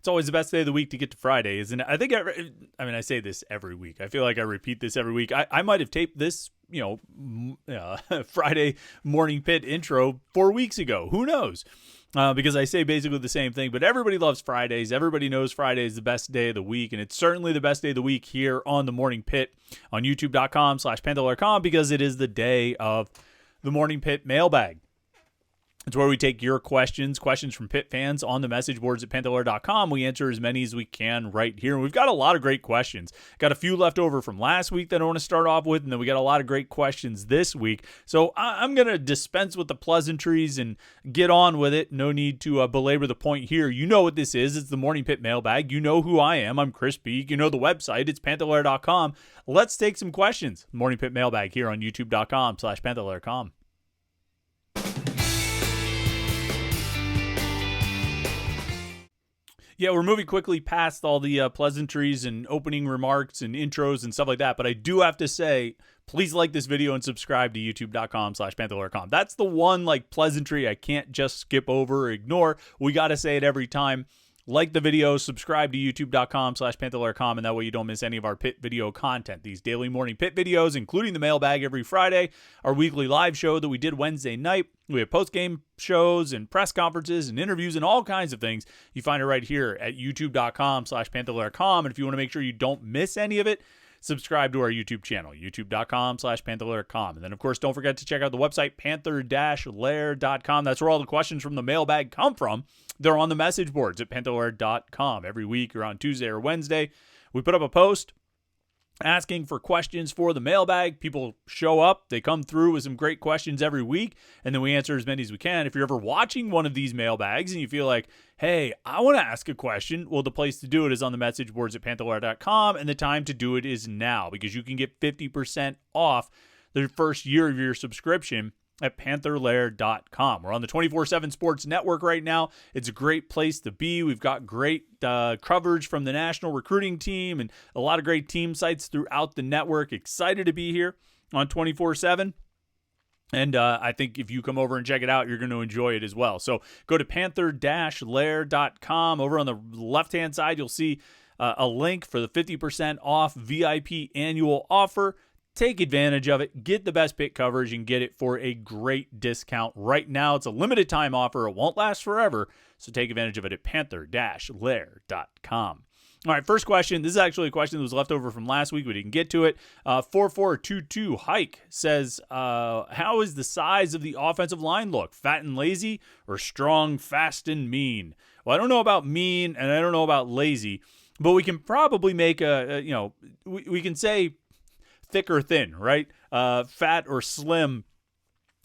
It's always the best day of the week to get to Friday, isn't it? I say this every week. I feel like I repeat this every week. I might have taped this, Friday Morning Pitt intro 4 weeks ago. Who knows? Because I say basically the same thing, but everybody loves Fridays. Everybody knows Friday is the best day of the week, and it's certainly the best day of the week here on the Morning Pitt on youtube.com/Panther-Lair.com because it is the day of the Morning Pitt Mailbag. It's where we take your questions from Pitt fans on the message boards at Panther-Lair.com. We answer as many as we can right here. And we've got a lot of great questions. Got a few left over from last week that I want to start off with, and then we got a lot of great questions this week. So I'm going to dispense with the pleasantries and get on with it. No need to belabor the point here. You know what this is. It's the Morning Pitt Mailbag. You know who I am. I'm Chris Peak. You know the website. It's Panther-Lair.com. Let's take some questions. Morning Pitt Mailbag here on youtube.com/Panther-Lair.com. Yeah, we're moving quickly past all the pleasantries and opening remarks and intros and stuff like that. But I do have to say, please like this video and subscribe to youtube.com/Panther-Lair.com. That's the one pleasantry I can't just skip over or ignore. We got to say it every time. Like the video, subscribe to youtube.com/Panther-Lair.com, and that way you don't miss any of our Pitt video content. These daily morning Pitt videos, including the mailbag every Friday, our weekly live show that we did Wednesday night. We have post-game shows and press conferences and interviews and all kinds of things. You find it right here at youtube.com/Panther-Lair.com, and if you want to make sure you don't miss any of it, subscribe to our YouTube channel, youtube.com/Panther-Lair.com. And then, of course, don't forget to check out the website, Panther-Lair.com. That's where all the questions from the mailbag come from. They're on the message boards at Panther-Lair.com. Every week or on Tuesday or Wednesday, we put up a post asking for questions for the mailbag. People show up. They come through with some great questions every week, and then we answer as many as we can. If you're ever watching one of these mailbags and you feel like, hey, I want to ask a question, well, the place to do it is on the message boards at Panther-Lair.com, and the time to do it is now because you can get 50% off the first year of your subscription at Panther-Lair.com. We're on the 24/7 Sports Network right now. It's a great place to be. We've got great coverage from the national recruiting team and a lot of great team sites throughout the network. Excited to be here on 24/7. And I think if you come over and check it out, you're going to enjoy it as well. So go to Panther-Lair.com. Over on the left-hand side, you'll see a link for the 50% off VIP annual offer. Take advantage of it. Get the best Pitt coverage and get it for a great discount right now. It's a limited time offer. It won't last forever. So take advantage of it at Panther-Lair.com. All right, first question. This is actually a question that was left over from last week. We didn't get to it. 4422 Hike says, how is the size of the offensive line look? Fat and lazy or strong, fast, and mean? Well, I don't know about mean and I don't know about lazy, but we can probably make we can say thick or thin, right? Fat or slim,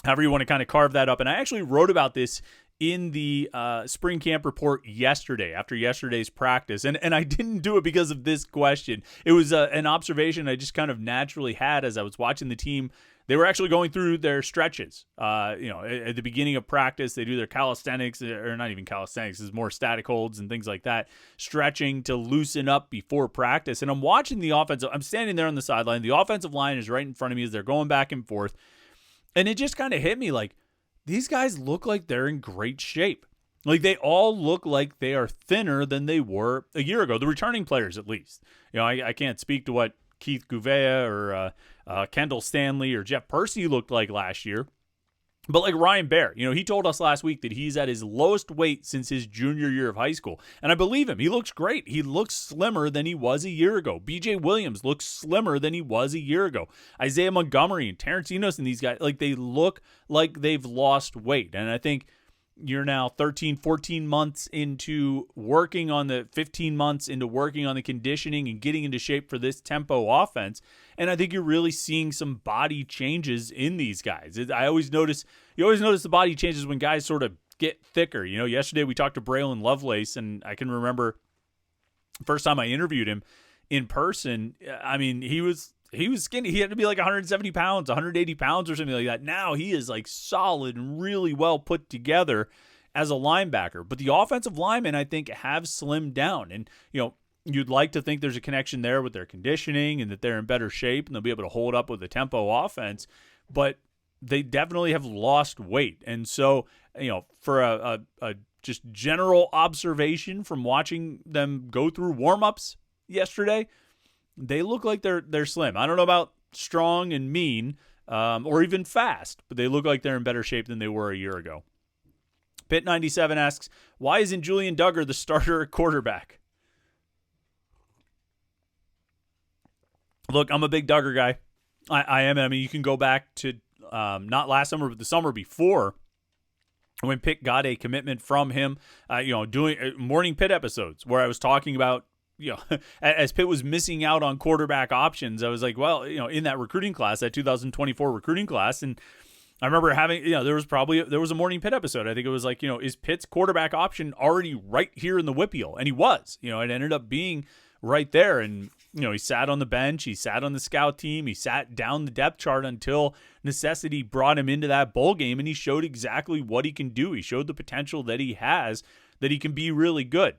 however you want to kind of carve that up. And I actually wrote about this in the spring camp report yesterday, after yesterday's practice. And I didn't do it because of this question. It was an observation I just kind of naturally had as I was watching the team. They were actually going through their stretches. At the beginning of practice, they do their calisthenics, or not even calisthenics, it's more static holds and things like that, stretching to loosen up before practice. And I'm watching the offensive. I'm standing there on the sideline. The offensive line is right in front of me as they're going back and forth. And it just kind of hit me like, these guys look like they're in great shape. Like they all look like they are thinner than they were a year ago. The returning players, at least. I can't speak to what Keith Gouveia or Kendall Stanley or Jeff Percy looked like last year. But like Ryan Baer, he told us last week that he's at his lowest weight since his junior year of high school. And I believe him. He looks great. He looks slimmer than he was a year ago. BJ Williams looks slimmer than he was a year ago. Isaiah Montgomery and Terrence Enos and these guys, they look like they've lost weight. And I think you're now 13, 14 months into working on the 15 months into working on the conditioning and getting into shape for this tempo offense. And I think you're really seeing some body changes in these guys. You always notice the body changes when guys sort of get thicker. Yesterday we talked to Braylon Lovelace, and I can remember the first time I interviewed him in person. I mean, he was skinny. He had to be like 170 pounds, 180 pounds or something like that. Now he is like solid and really well put together as a linebacker. But the offensive linemen, I think, have slimmed down. And, you'd like to think there's a connection there with their conditioning and that they're in better shape and they'll be able to hold up with the tempo offense. But they definitely have lost weight. And so, for a just general observation from watching them go through warm-ups yesterday, they look like they're slim. I don't know about strong and mean or even fast, but they look like they're in better shape than they were a year ago. Pitt 97 asks, why isn't Julian Duggar the starter at quarterback? Look, I'm a big Duggar guy. I am. I mean, you can go back to not last summer, but the summer before, when Pitt got a commitment from him, doing Morning Pitt episodes where I was talking about, as Pitt was missing out on quarterback options, I was like, well, in that recruiting class, that 2024 recruiting class, and I remember having, there was a Morning Pitt episode. I think it was like, is Pitt's quarterback option already right here in the Whippeal? And he was, it ended up being right there. And, he sat on the bench, he sat on the scout team, he sat down the depth chart until necessity brought him into that bowl game, and he showed exactly what he can do. He showed the potential that he has, that he can be really good.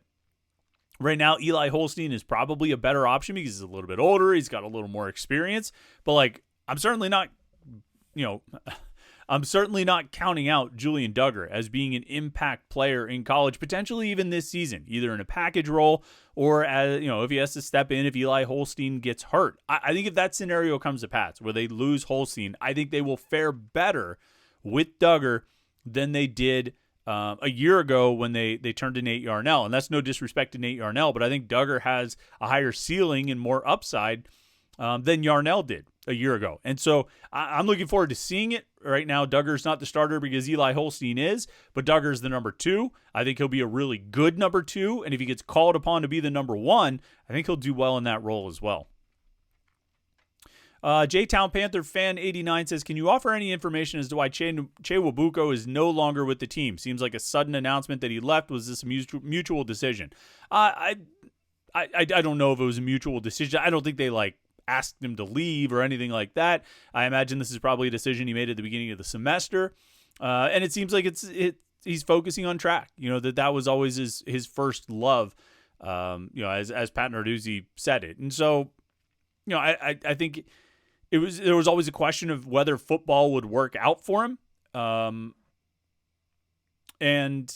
Right now, Eli Holstein is probably a better option because he's a little bit older, he's got a little more experience, but I'm certainly not counting out Julian Duggar as being an impact player in college, potentially even this season, either in a package role or as if he has to step in if Eli Holstein gets hurt. I think if that scenario comes to pass where they lose Holstein, I think they will fare better with Duggar than they did a year ago when they turned to Nate Yarnell. And that's no disrespect to Nate Yarnell, but I think Duggar has a higher ceiling and more upside than Yarnell did a year ago. And so I'm looking forward to seeing it. Right now, Duggar's not the starter because Eli Holstein is, but Duggar's the number 2. I think he'll be a really good number 2, and if he gets called upon to be the number 1, I think he'll do well in that role as well. J-Town Panther Fan 89 says, can you offer any information as to why Chay Wabuko is no longer with the team? Seems like a sudden announcement that he left. Was this a mutual decision? I don't know if it was a mutual decision. I don't think they asked him to leave or anything like that. I imagine this is probably a decision he made at the beginning of the semester. And it seems like he's focusing on track, that was always his first love, as Pat Narduzzi said it. And so, I think there was always a question of whether football would work out for him. And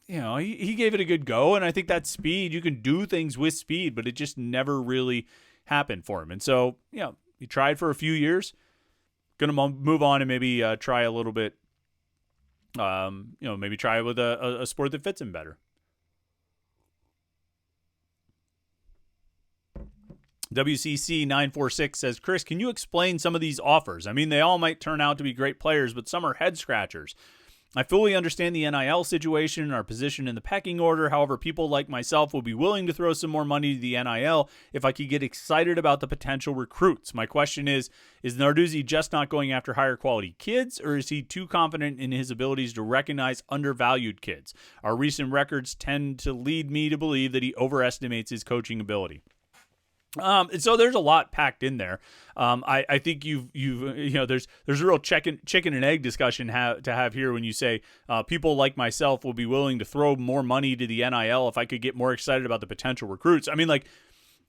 he gave it a good go. And I think that speed, you can do things with speed, but it just never really happened for him. And so, he tried for a few years, going to move on and maybe try a little bit, maybe try with a sport that fits him better. WCC 946 says, Chris, can you explain some of these offers? I mean, they all might turn out to be great players, but some are head scratchers. I fully understand the NIL situation and our position in the pecking order. However, people like myself will be willing to throw some more money to the NIL if I could get excited about the potential recruits. My question is Narduzzi just not going after higher quality kids, or is he too confident in his abilities to recognize undervalued kids? Our recent records tend to lead me to believe that he overestimates his coaching ability. And so there's a lot packed in there. I think there's a real chicken and egg discussion to have here when you say people like myself will be willing to throw more money to the NIL if I could get more excited about the potential recruits. I mean,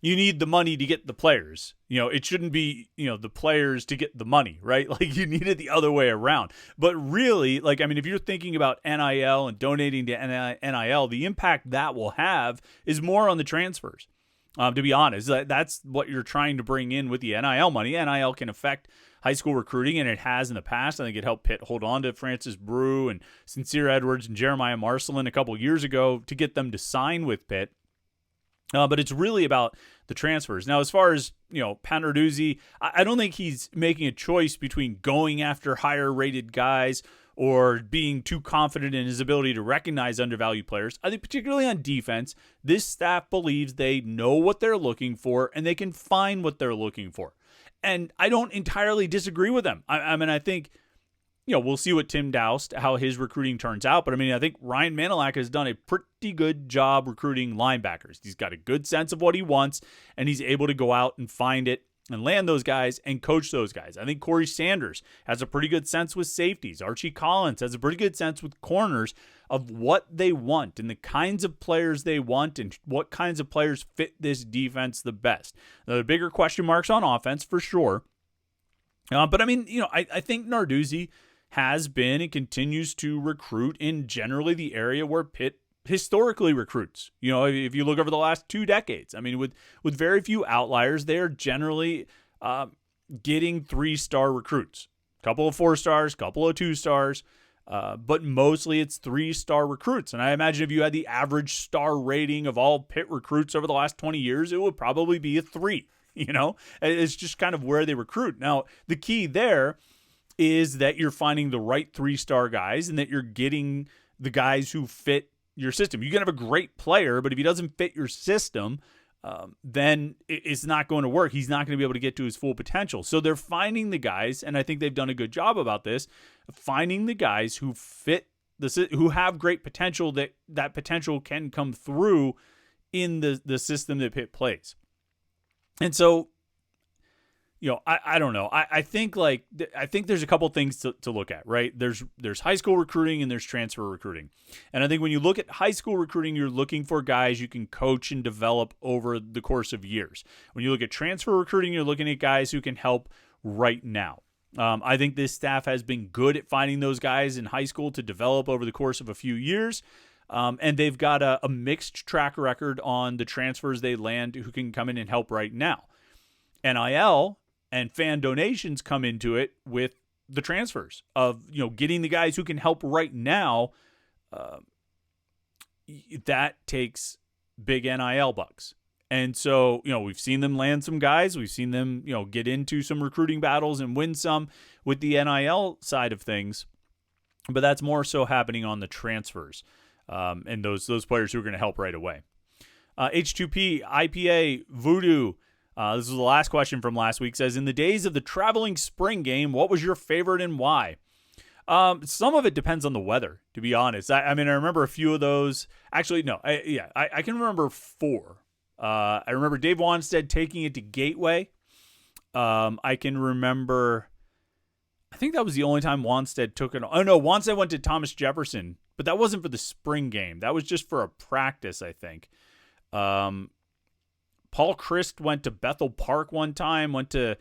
you need the money to get the players. It shouldn't be, the players to get the money, right? You need it the other way around. But really, if you're thinking about NIL and donating to NIL, the impact that will have is more on the transfers. To be honest, that's what you're trying to bring in with the NIL money. NIL can affect high school recruiting, and it has in the past. I think it helped Pitt hold on to Francis Brew and Sincere Edwards and Jeremiah Marcelin a couple years ago to get them to sign with Pitt. But it's really about the transfers. Now, as far as, Pat Narduzzi, I don't think he's making a choice between going after higher-rated guys or being too confident in his ability to recognize undervalued players. I think particularly on defense, this staff believes they know what they're looking for and they can find what they're looking for. And I don't entirely disagree with them. I think, we'll see what Tim Doust, how his recruiting turns out. But I think Ryan Manilak has done a pretty good job recruiting linebackers. He's got a good sense of what he wants, and he's able to go out and find it and land those guys and coach those guys. I think Corey Sanders has a pretty good sense with safeties. Archie Collins has a pretty good sense with corners of what they want and the kinds of players they want and what kinds of players fit this defense the best. Now, the bigger question marks on offense for sure. But I think Narduzzi has been and continues to recruit in generally the area where Pitt historically recruits. If you look over the last 2 decades, I mean, with very few outliers, they're generally getting 3-star recruits. A couple of 4 stars, couple of 2 stars, but mostly it's 3-star recruits. And I imagine if you had the average star rating of all Pitt recruits over the last 20 years, it would probably be a 3. It's just kind of where they recruit. Now, the key there is that you're finding the right 3-star guys and that you're getting the guys who fit your system. You can have a great player, but if he doesn't fit your system, then it's not going to work. He's not going to be able to get to his full potential. So they're finding the guys, and I think they've done a good job about this, finding the guys who fit who have great potential, that potential can come through in the system that Pitt plays. And so, I don't know. I think there's a couple things to look at, right? There's high school recruiting and there's transfer recruiting. And I think when you look at high school recruiting, you're looking for guys you can coach and develop over the course of years. When you look at transfer recruiting, you're looking at guys who can help right now. I think this staff has been good at finding those guys in high school to develop over the course of a few years. And they've got a mixed track record on the transfers they land who can come in and help right now. NIL and fan donations come into it with the transfers of, getting the guys who can help right now. That takes big NIL bucks. And so, we've seen them land some guys. We've seen them, get into some recruiting battles and win some with the NIL side of things. But that's more so happening on the transfers and those players who are going to help right away. H2P, IPA, Voodoo. This is the last question from last week. Says, in the days of the traveling spring game, what was your favorite and why? Some of it depends on the weather, to be honest. I remember a few of those. Actually, no. I can remember 4. I remember Dave Wanstead taking it to Gateway. I can remember, I think that was the only time Wanstead took it. Oh, no, Wanstead went to Thomas Jefferson, but that wasn't for the spring game. That was just for a practice, I think. Paul Christ went to Bethel Park one time, went to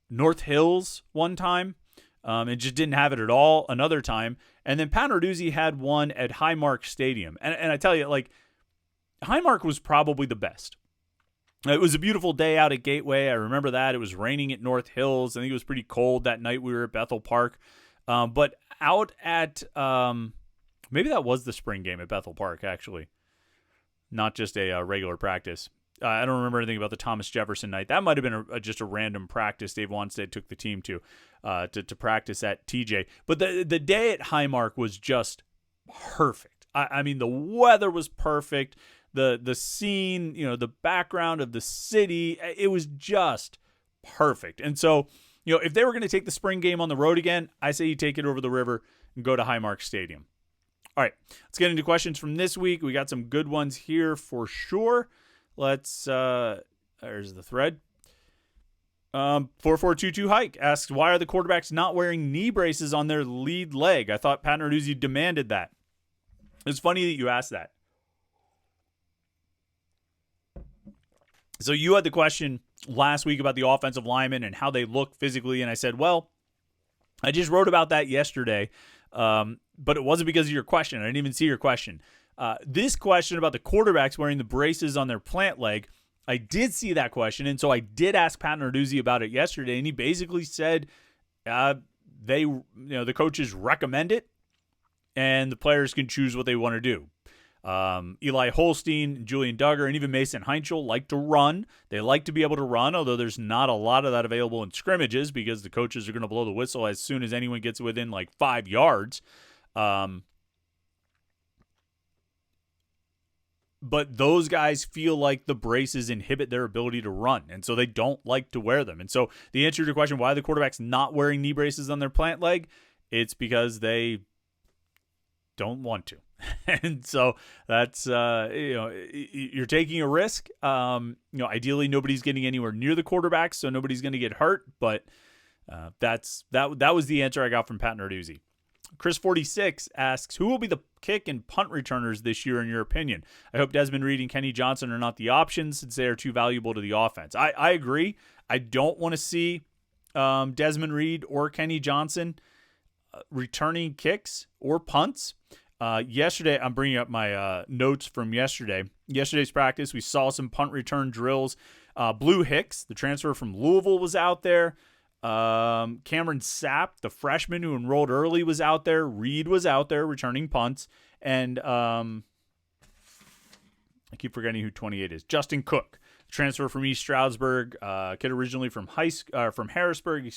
North Hills one time, and just didn't have it at all another time. And then Pat Narduzzi had one at Highmark Stadium. And I tell you, Highmark was probably the best. It was a beautiful day out at Gateway. I remember that. It was raining at North Hills. I think it was pretty cold that night we were at Bethel Park. But out at, maybe that was the spring game at Bethel Park, actually. Not just a regular practice. I don't remember anything about the Thomas Jefferson night. That might have been just a random practice Dave Wanstead took the team to practice at TJ. But the day at Highmark was just perfect. I mean, the weather was perfect. The scene, the background of the city, it was just perfect. And so, if they were going to take the spring game on the road again, I say you take it over the river and go to Highmark Stadium. All right, let's get into questions from this week. We got some good ones here for sure. There's the thread. 4422 Hike asks, why are the quarterbacks not wearing knee braces on their lead leg? I thought Pat Narduzzi demanded that. It's funny that you asked that. So you had the question last week about the offensive linemen and how they look physically, and I said, well, I just wrote about that yesterday, but it wasn't because of your question. I didn't even see your question. This question about the quarterbacks wearing the braces on their plant leg, I did see that question, and so I did ask Pat Narduzzi about it yesterday, and he basically said the coaches recommend it, and the players can choose what they want to do. Eli Holstein, Julian Duggar, and even Mason Heinzel like to run. They like to be able to run, although there's not a lot of that available in scrimmages because the coaches are going to blow the whistle as soon as anyone gets within 5 yards. But those guys feel like the braces inhibit their ability to run, and so they don't like to wear them. And so the answer to your question, why are the quarterbacks not wearing knee braces on their plant leg? It's because they don't want to. And so that's, you're taking a risk. Ideally nobody's getting anywhere near the quarterback, so nobody's going to get hurt. But that was the answer I got from Pat Narduzzi. Chris46 asks, who will be the kick and punt returners this year in your opinion? I hope Desmond Reed and Kenny Johnson are not the options since they are too valuable to the offense. I agree. I don't want to see Desmond Reed or Kenny Johnson. returning kicks or punts. Yesterday, I'm bringing up my notes from yesterday. Yesterday's practice, we saw some punt return drills. Blue Hicks, the transfer from Louisville, was out there. Cameron Sapp, the freshman who enrolled early, was out there. Reed was out there returning punts. And I keep forgetting who 28 is. Justin Cook, transfer from East Stroudsburg, kid originally from Harrisburg,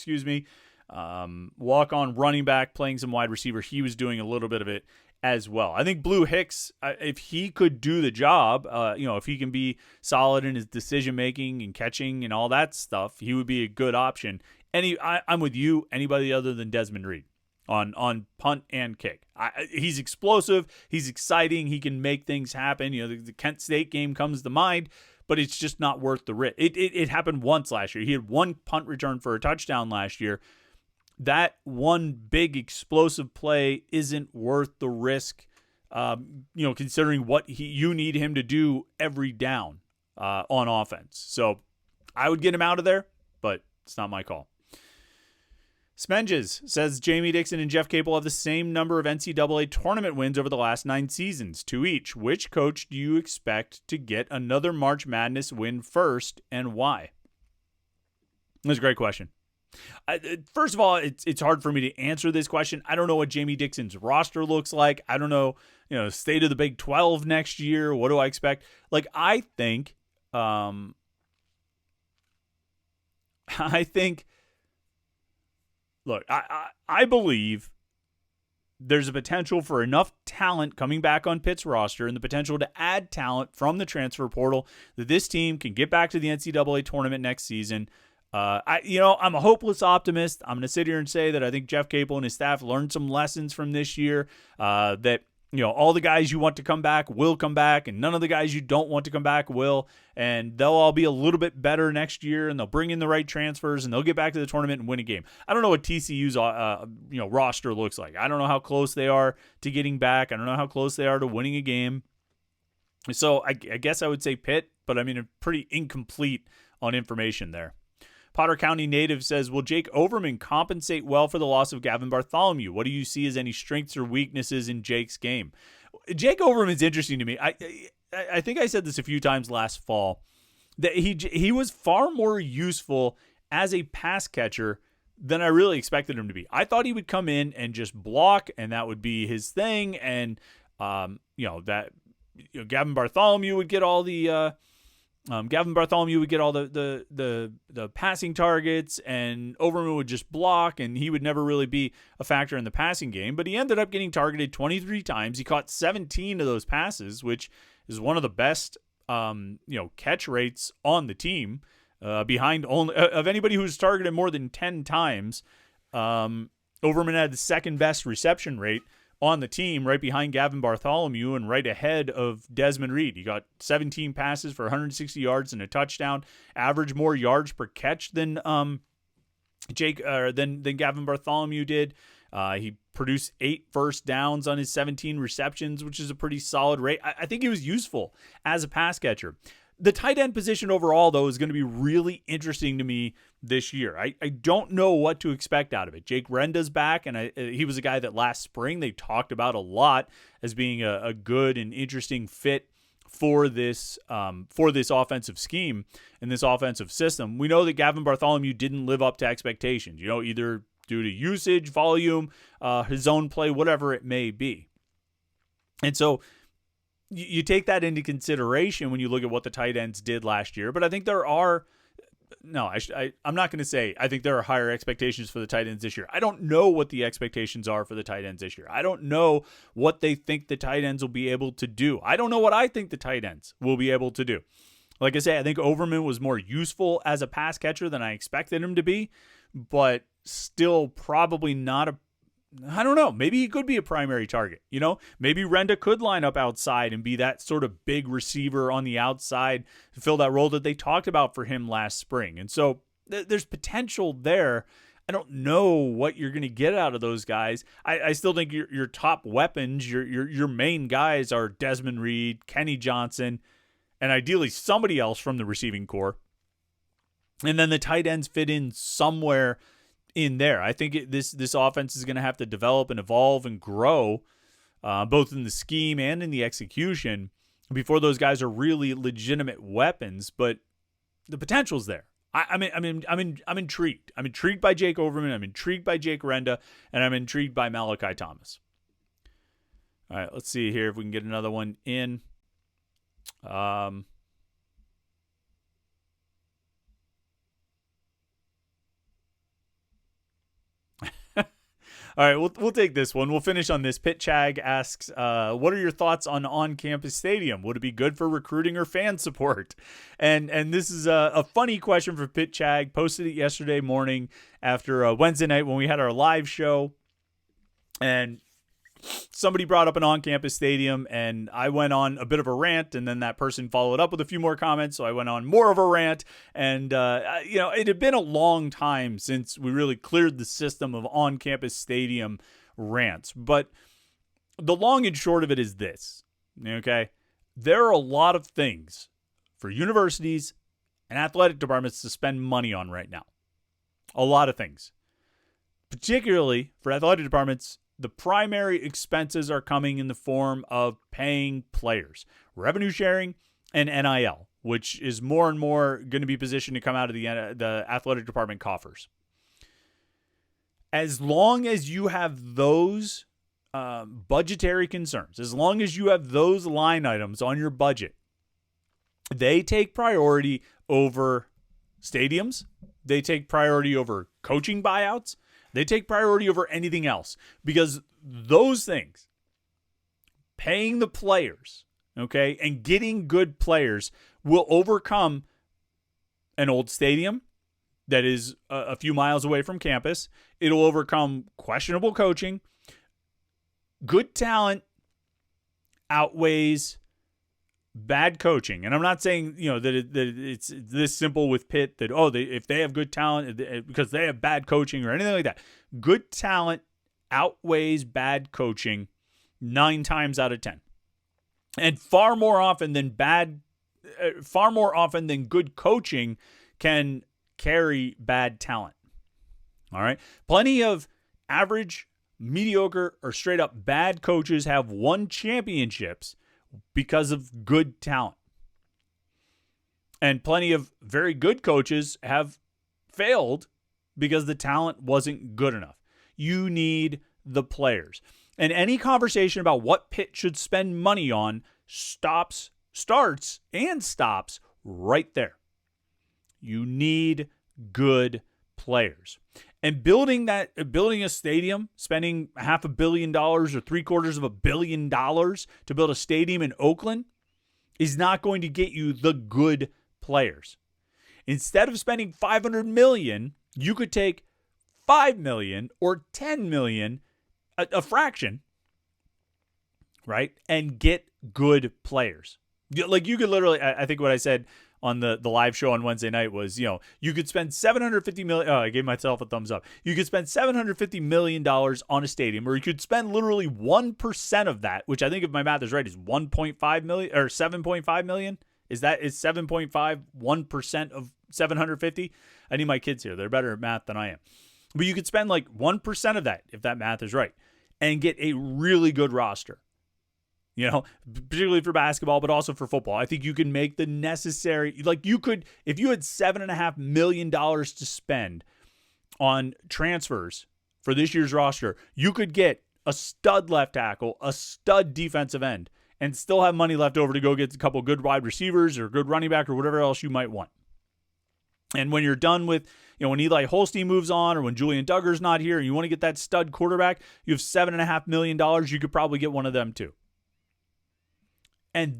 walk-on running back, playing some wide receiver. He was doing a little bit of it as well. I think Blue Hicks, if he could do the job, if he can be solid in his decision-making and catching and all that stuff, he would be a good option. I'm with you, anybody other than Desmond Reed on punt and kick. He's explosive. He's exciting. He can make things happen. The Kent State game comes to mind, but it's just not worth the risk. It happened once last year. He had one punt return for a touchdown last year. That one big explosive play isn't worth the risk, considering what you need him to do every down on offense. So I would get him out of there, but it's not my call. Spenges says Jamie Dixon and Jeff Capel have the same number of NCAA tournament wins over the last 9 seasons, 2 each. Which coach do you expect to get another March Madness win first, and why? That's a great question. First of all, it's hard for me to answer this question. I don't know what Jamie Dixon's roster looks like. I don't know, state of the Big 12 next year. What do I expect? I think, look, I believe there's a potential for enough talent coming back on Pitt's roster and the potential to add talent from the transfer portal that this team can get back to the NCAA tournament next season. I'm a hopeless optimist. I'm going to sit here and say that I think Jeff Capel and his staff learned some lessons from this year, that all the guys you want to come back will come back, and none of the guys you don't want to come back will, and they'll all be a little bit better next year, and they'll bring in the right transfers, and they'll get back to the tournament and win a game. I don't know what TCU's roster looks like. I don't know how close they are to getting back. I don't know how close they are to winning a game. So I guess I would say Pitt, but pretty incomplete on information there. Potter County native says, will Jake Overman compensate well for the loss of Gavin Bartholomew? What do you see as any strengths or weaknesses in Jake's game? Jake Overman's interesting to me. I think I said this a few times last fall, that he was far more useful as a pass catcher than I really expected him to be. I thought he would come in and just block, and that would be his thing, and Gavin Bartholomew would get all the the passing targets, and Overman would just block, and he would never really be a factor in the passing game. But he ended up getting targeted 23 times. He caught 17 of those passes, which is one of the best catch rates on the team, behind only of anybody who's targeted more than 10 times. Overman had the second best reception rate on the team, right behind Gavin Bartholomew and right ahead of Desmond Reed. He got 17 passes for 160 yards and a touchdown, averaged more yards per catch than Gavin Bartholomew did. He produced 8 first downs on his 17 receptions, which is a pretty solid rate. I think he was useful as a pass catcher. The tight end position overall, though, is going to be really interesting to me this year. I don't know what to expect out of it. Jake Renda's back, and he was a guy that last spring they talked about a lot as being a good and interesting fit for this offensive scheme and this offensive system. We know that Gavin Bartholomew didn't live up to expectations, either due to usage, volume, his own play, whatever it may be. And so you take that into consideration when you look at what the tight ends did last year. But I think I'm not going to say I think there are higher expectations for the tight ends this year. I don't know what the expectations are for the tight ends this year. I don't know what they think the tight ends will be able to do. I don't know what I think the tight ends will be able to do. Like I say, I think Overman was more useful as a pass catcher than I expected him to be, but still probably not I don't know. Maybe he could be a primary target. Maybe Renda could line up outside and be that sort of big receiver on the outside to fill that role that they talked about for him last spring. And so there's potential there. I don't know what you're going to get out of those guys. I still think your top weapons, your main guys are Desmond Reed, Kenny Johnson, and ideally somebody else from the receiving corps. And then the tight ends fit in somewhere in there. I think this offense is going to have to develop and evolve and grow, both in the scheme and in the execution, before those guys are really legitimate weapons. But the potential's there. I'm intrigued. I'm intrigued by Jake Overman. I'm intrigued by Jake Renda, and I'm intrigued by Malachi Thomas. All right, let's see here if we can get another one in. All right, we'll take this one. We'll finish on this. Pitt Chag asks, what are your thoughts on on-campus stadium? Would it be good for recruiting or fan support? And this is a funny question for Pitt Chag. Posted it yesterday morning after Wednesday night when we had our live show. And somebody brought up an on-campus stadium, and I went on a bit of a rant, and then that person followed up with a few more comments, so I went on more of a rant. And, it had been a long time since we really cleared the system of on-campus stadium rants. But the long and short of it is this, okay? There are a lot of things for universities and athletic departments to spend money on right now. A lot of things. Particularly for athletic departments, the primary expenses are coming in the form of paying players, revenue sharing, and NIL, which is more and more going to be positioned to come out of the athletic department coffers. As long as you have those budgetary concerns, as long as you have those line items on your budget, they take priority over stadiums. They take priority over coaching buyouts. They take priority over anything else, because those things, paying the players, okay, and getting good players will overcome an old stadium that is a few miles away from campus. It'll overcome questionable coaching. Good talent outweighs bad coaching. And I'm not saying, that it's this simple with Pitt that, if they have good talent because they have bad coaching or anything like that. Good talent outweighs bad coaching 9 times out of 10. And far more often than good coaching can carry bad talent. All right. Plenty of average, mediocre, or straight up bad coaches have won championships because of good talent. And plenty of very good coaches have failed because the talent wasn't good enough. You need the players. And any conversation about what Pitt should spend money on starts and stops right there. You need good players. And building a stadium, spending $500 million or $750 million to build a stadium in Oakland is not going to get you the good players. Instead of spending $500 million, you could take $5 million or $10 million, a fraction, right, and get good players. Like, you could literally, I think what I said on the live show on Wednesday night was, you could spend $750 million. Oh, I gave myself a thumbs up. You could spend $750 million on a stadium, or you could spend literally 1% of that, which I think, if my math is right, is 1.5 million or 7.5 million. Is 7.5 1% of 750? I need my kids here. They're better at math than I am. But you could spend like 1% of that, if that math is right, and get a really good roster. Particularly for basketball, but also for football. I think you can make the necessary, you could, if you had $7.5 million to spend on transfers for this year's roster, you could get a stud left tackle, a stud defensive end, and still have money left over to go get a couple good wide receivers or good running back or whatever else you might want. And when you're done with, when Eli Holstein moves on, or when Julian Duggar's not here, and you want to get that stud quarterback, you have $7.5 million. You could probably get one of them too. And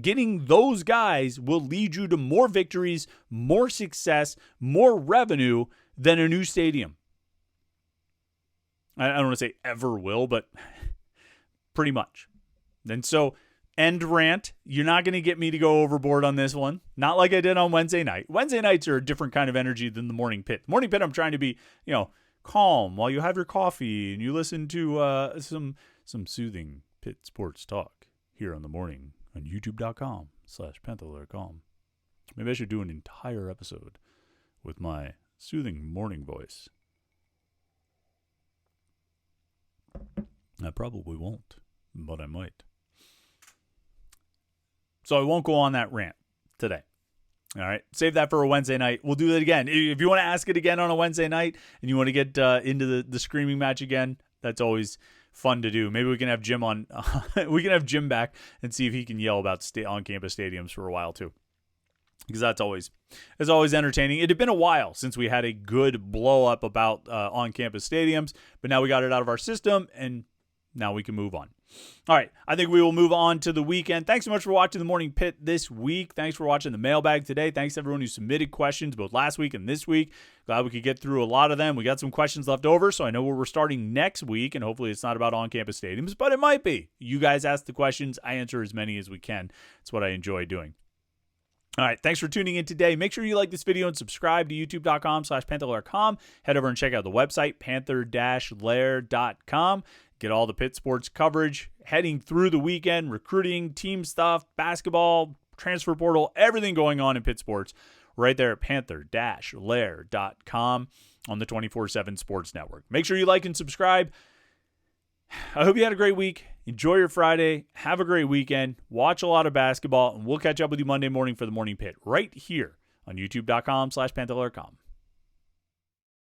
getting those guys will lead you to more victories, more success, more revenue than a new stadium. I don't want to say ever will, but pretty much. And so, end rant. You're not going to get me to go overboard on this one. Not like I did on Wednesday night. Wednesday nights are a different kind of energy than the Morning Pit. The Morning Pit, I'm trying to be, calm while you have your coffee and you listen to some soothing Pitt sports talk here on the morning on youtube.com/Panther-Lair.com. Maybe I should do an entire episode with my soothing morning voice. I probably won't, but I might. So I won't go on that rant today. All right. Save that for a Wednesday night. We'll do it again. If you want to ask it again on a Wednesday night and you want to get into the screaming match again, that's always fun to do. Maybe we can have Jim on. We can have Jim back and see if he can yell about on-campus stadiums for a while too, because that's always entertaining. It had been a while since we had a good blow up about on-campus stadiums, but now we got it out of our system and now we can move on. All right, I think we will move on to the weekend. Thanks so much for watching the Morning Pit this week. Thanks for watching the mailbag today. Thanks to everyone who submitted questions both last week and this week. Glad we could get through a lot of them. We got some questions left over, so I know where we're starting next week, and hopefully it's not about on-campus stadiums, but it might be. You guys ask the questions. I answer as many as we can. It's what I enjoy doing. All right, thanks for tuning in today. Make sure you like this video and subscribe to youtube.com/Panther-Lair.com. Head over and check out the website, Panther-Lair.com. Get all the Pitt sports coverage heading through the weekend, recruiting, team stuff, basketball, transfer portal, everything going on in Pitt sports right there at Panther-Lair.com on the 24/7 Sports Network. Make sure you like and subscribe. I hope you had a great week. Enjoy your Friday. Have a great weekend. Watch a lot of basketball, and we'll catch up with you Monday morning for the Morning Pit right here on youtube.com/Panther-Lair.com.